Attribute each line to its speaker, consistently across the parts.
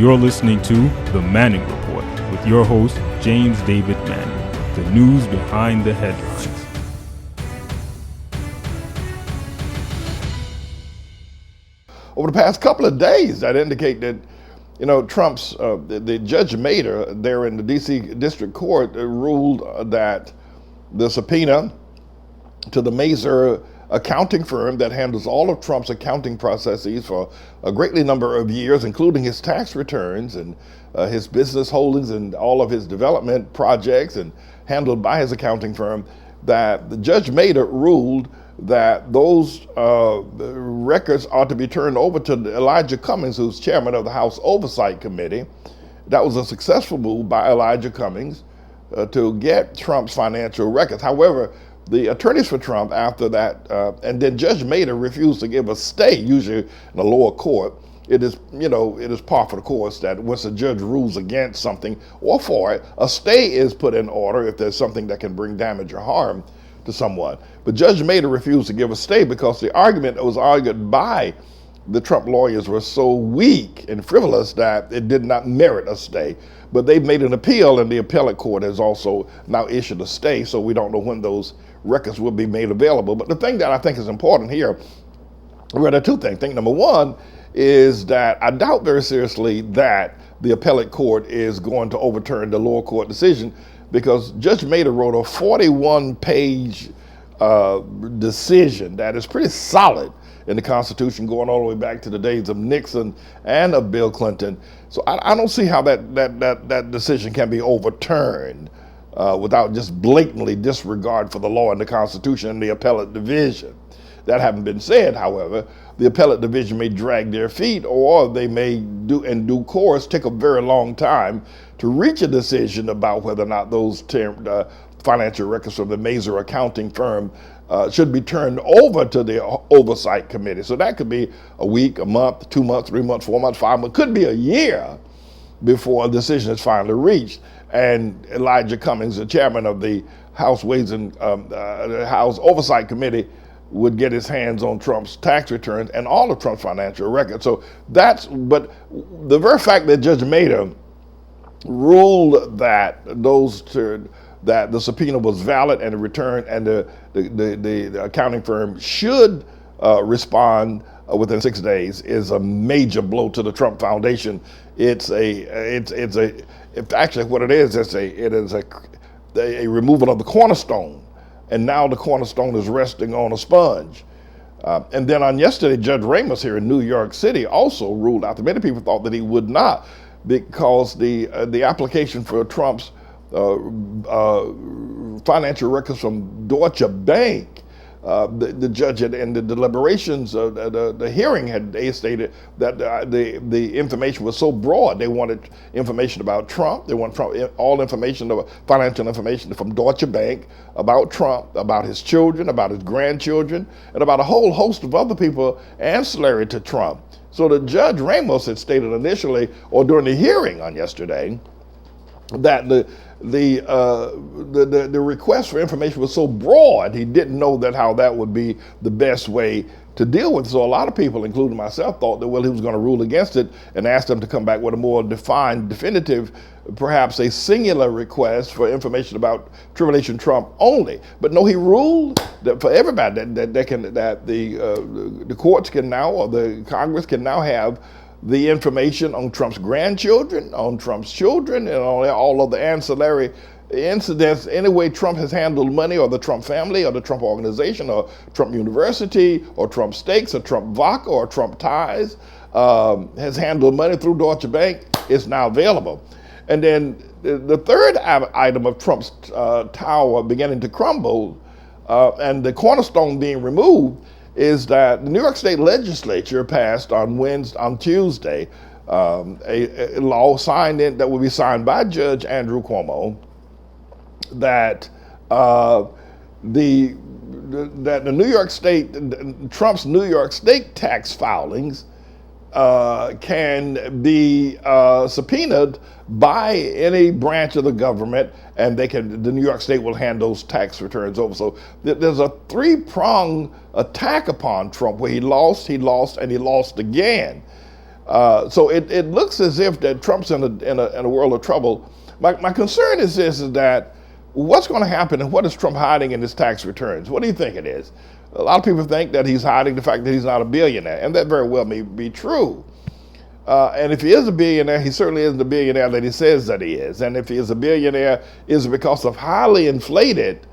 Speaker 1: You're listening to The Manning Report with your host, James David Manning, the news behind the headlines.
Speaker 2: Over the past couple of days, that indicate that, Trump's, the Judge Mehta there in the D.C. District Court ruled that the subpoena to the Mehta accounting firm that handles all of Trump's accounting processes for a greatly number of years, including his tax returns and his business holdings and all of his development projects and handled by his accounting firm, that the Judge Mehta ruled that those records ought to be turned over to Elijah Cummings, who's chairman of the House Oversight Committee. That was a successful move by Elijah Cummings to get Trump's financial records. However, the attorneys for Trump after that, and then Judge Mehta refused to give a stay, usually in the lower court. It is par for the course that once a judge rules against something or for it, a stay is put in order if there's something that can bring damage or harm to someone. But Judge Mehta refused to give a stay because the argument that was argued by the Trump lawyers was so weak and frivolous that it did not merit a stay. But they've made an appeal, and the Appellate court has also now issued a stay, so we don't know when those records will be made available. But the thing that I think is important here, well, there are two things. Thing number one is that I doubt very seriously that the Appellate court is going to overturn the lower court decision, because Judge Mehta wrote a 41-page decision that is pretty solid in the Constitution, going all the way back to the days of Nixon and of Bill Clinton. So I don't see how that decision can be overturned without just blatantly disregard for the law and the Constitution and the Appellate Division. That having been said, however, the Appellate Division may drag their feet, or they may in due course take a very long time to reach a decision about whether or not those financial records from the Mehta accounting firm should be turned over to the Oversight Committee. So that could be a week, a month, 2 months, 3 months, 4 months, 5 months, could be a year before a decision is finally reached. And Elijah Cummings, the chairman of the House Ways and House Oversight Committee, would get his hands on Trump's tax returns and all of Trump's financial records. So but the very fact that Judge Mehta ruled that that the subpoena was valid and the return and the accounting firm should respond within 6 days is a major blow to the Trump Foundation. It's actually what it is a removal of the cornerstone. And now the cornerstone is resting on a sponge. And then on yesterday, Judge Ramos here in New York City also ruled out. Many people thought that he would not, because the application for Trump's financial records from Deutsche Bank, the judge had, in the deliberations, the hearing they stated that the information was so broad. They wanted information about Trump. They want all information, financial information from Deutsche Bank about Trump, about his children, about his grandchildren, and about a whole host of other people ancillary to Trump. So the Judge Ramos had stated initially, or during the hearing on yesterday, that the request for information was so broad, he didn't know how that would be the best way to deal with it. So a lot of people, including myself, thought that, well, he was going to rule against it and ask them to come back with a more defined, definitive, perhaps a singular request for information about Tribulation Trump only. But no, he ruled that for everybody that the courts can now, or the Congress can now have the information on Trump's grandchildren, on Trump's children, and on all of the ancillary incidents, any way Trump has handled money, or the Trump family, or the Trump organization, or Trump University, or Trump Steaks, or Trump Vodka, or Trump Ties, has handled money through Deutsche Bank, is now available. And then the third item of Trump's tower beginning to crumble, and the cornerstone being removed, is that the New York State legislature passed on Tuesday a law that will be signed by Judge Andrew Cuomo, that the New York State, Trump's New York State tax filings can be subpoenaed by any branch of the government, and the New York State will hand those tax returns over. So there's a three-pronged attack upon Trump, where he lost, and he lost again. So it looks as if that Trump's in a world of trouble. My concern is this: is that what's going to happen, and what is Trump hiding in his tax returns? What do you think it is? A lot of people think that he's hiding the fact that he's not a billionaire, and that very well may be true. And if he is a billionaire, he certainly isn't the billionaire that he says that he is. And if he is a billionaire, is it because of highly inflated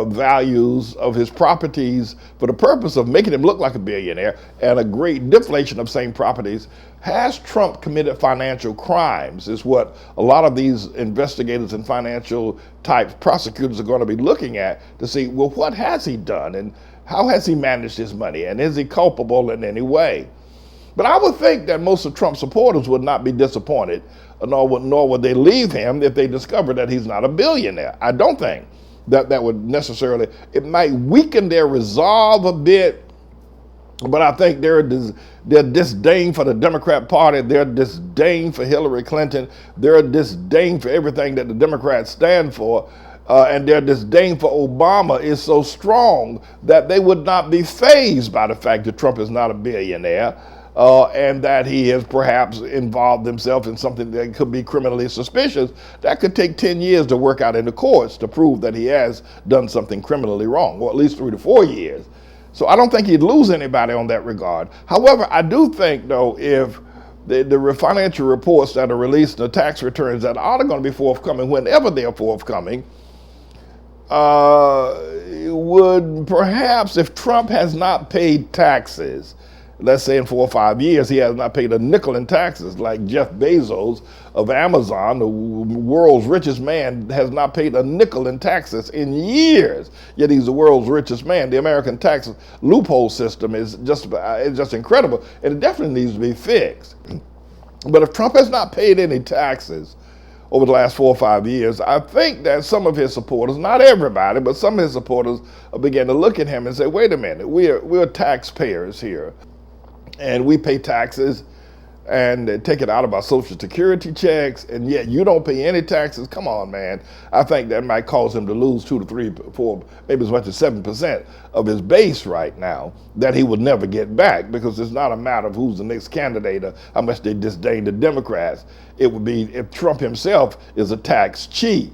Speaker 2: values of his properties for the purpose of making him look like a billionaire, and a great deflation of same properties? Has Trump committed financial crimes is what a lot of these investigators and financial type prosecutors are going to be looking at to see, well, what has he done and how has he managed his money, and is he culpable in any way? But I would think that most of Trump's supporters would not be disappointed, nor would they leave him if they discovered that he's not a billionaire. I don't think that would necessarily, it might weaken their resolve a bit, but I think their disdain for the Democrat Party, their disdain for Hillary Clinton, their disdain for everything that the Democrats stand for, and their disdain for Obama is so strong that they would not be fazed by the fact that Trump is not a billionaire, and that he has perhaps involved himself in something that could be criminally suspicious. That could take 10 years to work out in the courts to prove that he has done something criminally wrong, or at least 3 to 4 years. So I don't think he'd lose anybody on that regard. However, I do think, though, if the financial reports that are released, the tax returns that are going to be forthcoming, whenever they are forthcoming, would perhaps, if Trump has not paid taxes, let's say in 4 or 5 years, he has not paid a nickel in taxes, like Jeff Bezos of Amazon, the world's richest man, has not paid a nickel in taxes in years, yet he's the world's richest man. The American tax loophole system is just incredible, and it definitely needs to be fixed. But if Trump has not paid any taxes over the last 4 or 5 years, I think that some of his supporters, not everybody, but some of his supporters begin to look at him and say, wait a minute, we're taxpayers here, and we pay taxes and take it out of our Social Security checks, and yet you don't pay any taxes. Come on, man. I think that might cause him to lose 2 to 3, 4, maybe as much as 7% of his base right now that he would never get back, because it's not a matter of who's the next candidate or how much they disdain the Democrats. It would be if Trump himself is a tax cheat,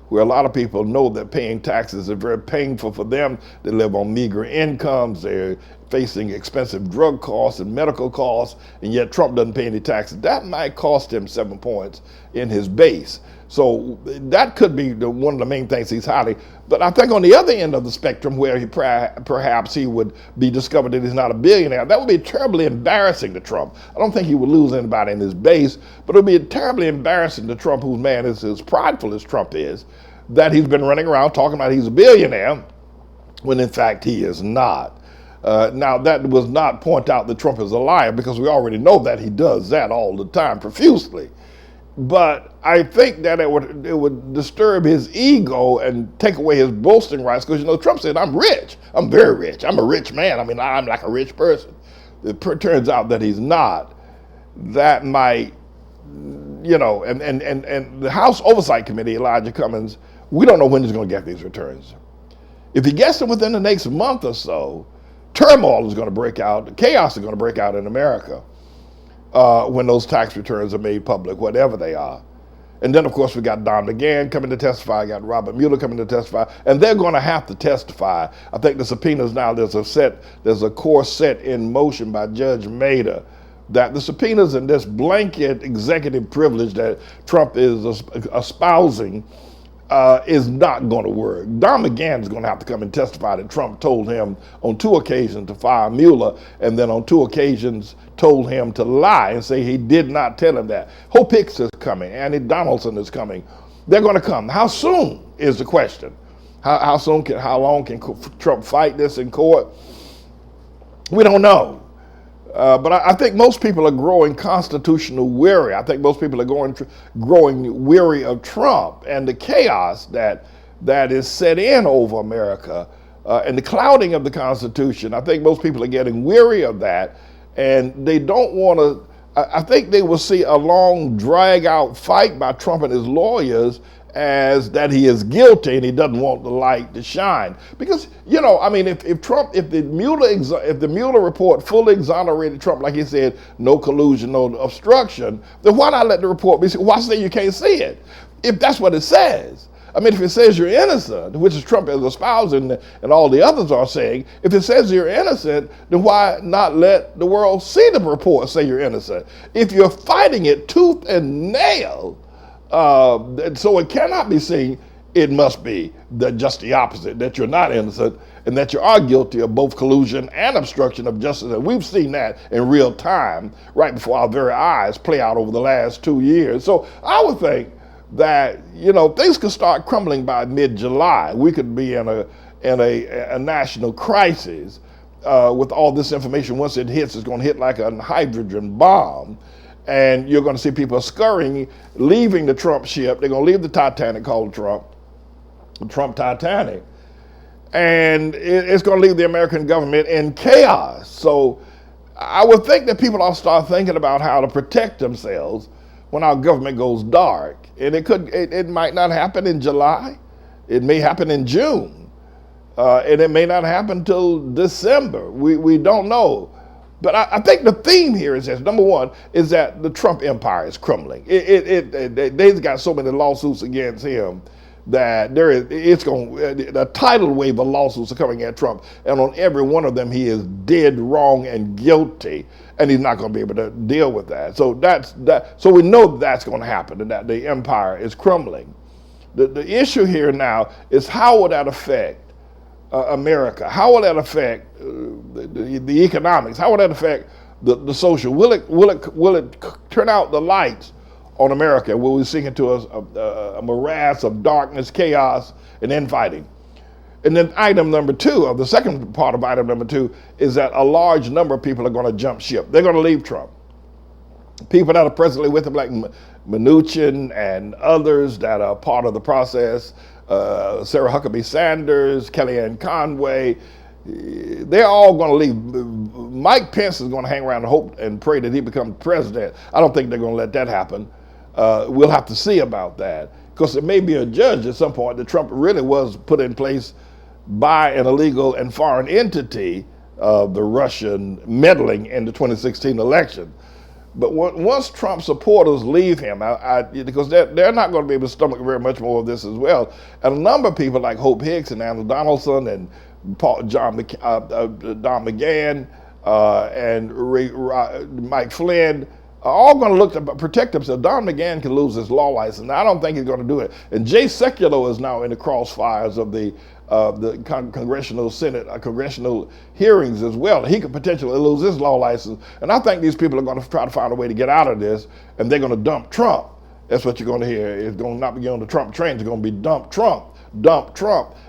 Speaker 2: where a lot of people know that paying taxes is very painful for them. They live on meager incomes, they're facing expensive drug costs and medical costs, and yet Trump doesn't pay any taxes. That might cost him 7 points in his base. So that could be one of the main things he's hiding. But I think on the other end of the spectrum, where he perhaps he would be discovered that he's not a billionaire, that would be terribly embarrassing to Trump. I don't think he would lose anybody in his base, but it would be terribly embarrassing to Trump, whose man is as prideful as Trump is, that he's been running around talking about he's a billionaire, when in fact he is not. Now, that does not point out that Trump is a liar, because we already know that he does that all the time, profusely. But I think that it would disturb his ego and take away his boasting rights, because, Trump said, I'm rich. I'm very rich. I'm a rich man. I mean, I'm like a rich person. It turns out that he's not. That might, and the House Oversight Committee, Elijah Cummings, we don't know when he's going to get these returns. If he gets them within the next month or so, turmoil is going to break out, chaos is going to break out in America when those tax returns are made public, whatever they are. And then, of course, we got Don McGahn coming to testify, got Robert Mueller coming to testify, and they're going to have to testify. I think the subpoenas now, there's a course set in motion by Judge Mehta, that the subpoenas and this blanket executive privilege that Trump is espousing is not going to work. Don McGahn is going to have to come and testify that Trump told him on 2 occasions to fire Mueller, and then on 2 occasions told him to lie and say he did not tell him that. Hope Hicks is coming. Annie Donaldson is coming. They're going to come. How soon is the question? How long can Trump fight this in court? We don't know. But I think most people are growing constitutional weary. I think most people are growing weary of Trump and the chaos that is set in over America and the clouding of the Constitution. I think most people are getting weary of that, and they don't want to. I think they will see a long, drag-out fight by Trump and his lawyers as that he is guilty and he doesn't want the light to shine. Because, you know, I mean, if the Mueller report fully exonerated Trump, like he said, no collusion, no obstruction, then why not let the report be seen? Why say you can't see it? If that's what it says. I mean, if it says you're innocent, which is Trump is espousing and all the others are saying, if it says you're innocent, then why not let the world see the report say you're innocent? If you're fighting it tooth and nail, so it cannot be seen, it must be just the opposite, that you're not innocent and that you are guilty of both collusion and obstruction of justice. And we've seen that in real time, right before our very eyes, play out over the last 2 years. So I would think that, you know, things could start crumbling by mid-July. We could be in a national crisis with all this information. Once it hits, it's going to hit like a hydrogen bomb. And you're going to see people scurrying, leaving the Trump ship. They're going to leave the Titanic called Trump Titanic. And it's going to leave the American government in chaos. So I would think that people ought to start thinking about how to protect themselves when our government goes dark. And it might not happen in July. It may happen in June. And it may not happen till December. We don't know. But I think the theme here is this. Number one is that the Trump empire is crumbling. They've got so many lawsuits against him that a tidal wave of lawsuits are coming at Trump, and on every one of them he is dead wrong and guilty, and he's not going to be able to deal with that. So So we know that's going to happen, and that the empire is crumbling. The issue here now is how would that affect America? How will that affect the economics? How will that affect the social? Will it turn out the lights on America? Will we sink into a morass of darkness, chaos, and infighting? And then item number two, or the second part of item number two, is that a large number of people are going to jump ship. They're going to leave Trump. People that are presently with him, like Mnuchin and others that are part of the process, Sarah Huckabee Sanders, Kellyanne Conway, they're all going to leave. Mike Pence is going to hang around and hope and pray that he becomes president. I don't think they're going to let that happen. We'll have to see about that, because there may be a judge at some point that Trump really was put in place by an illegal and foreign entity, the Russian meddling in the 2016 election. But once Trump supporters leave him, because they're not going to be able to stomach very much more of this as well, and a number of people like Hope Hicks and Andrew Donaldson and Don McGahn and Mike Flynn are all going to look to protect themselves. Don McGahn can lose his law license. I don't think he's going to do it. And Jay Sekulow is now in the crossfires of the congressional Senate, congressional hearings as well. He could potentially lose his law license. And I think these people are going to try to find a way to get out of this, and they're going to dump Trump. That's what you're going to hear. It's going to not be on the Trump train. It's going to be dump Trump.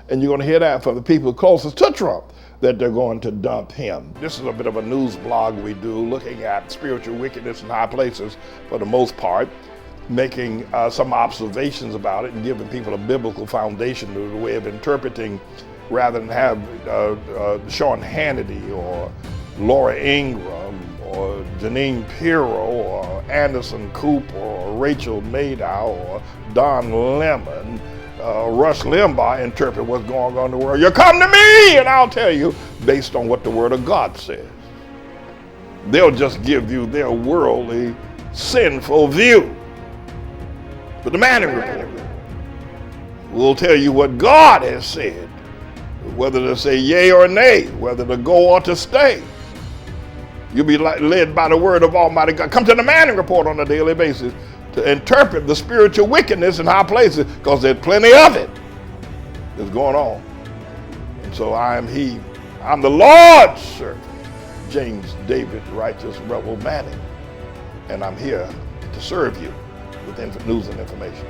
Speaker 2: And you're going to hear that from the people closest to Trump, that they're going to dump him. This is a bit of a news blog we do, looking at spiritual wickedness in high places for the most part, making some observations about it and giving people a biblical foundation to the way of interpreting, rather than have Sean Hannity or Laura Ingraham or Janine Pirro or Anderson Cooper or Rachel Maddow or Don Lemon, Rush Limbaugh interpret what's going on in the world. You come to me and I'll tell you based on what the Word of God says. They'll just give you their worldly, sinful view. But the Manning Report will tell you what God has said, whether to say yea or nay, whether to go or to stay. You'll be led by the word of Almighty God. Come to the Manning Report on a daily basis to interpret the spiritual wickedness in high places, because there's plenty of it that's going on. And so I'm the Lord's servant, James David Righteous Rebel Manning, and I'm here to serve you with news and information.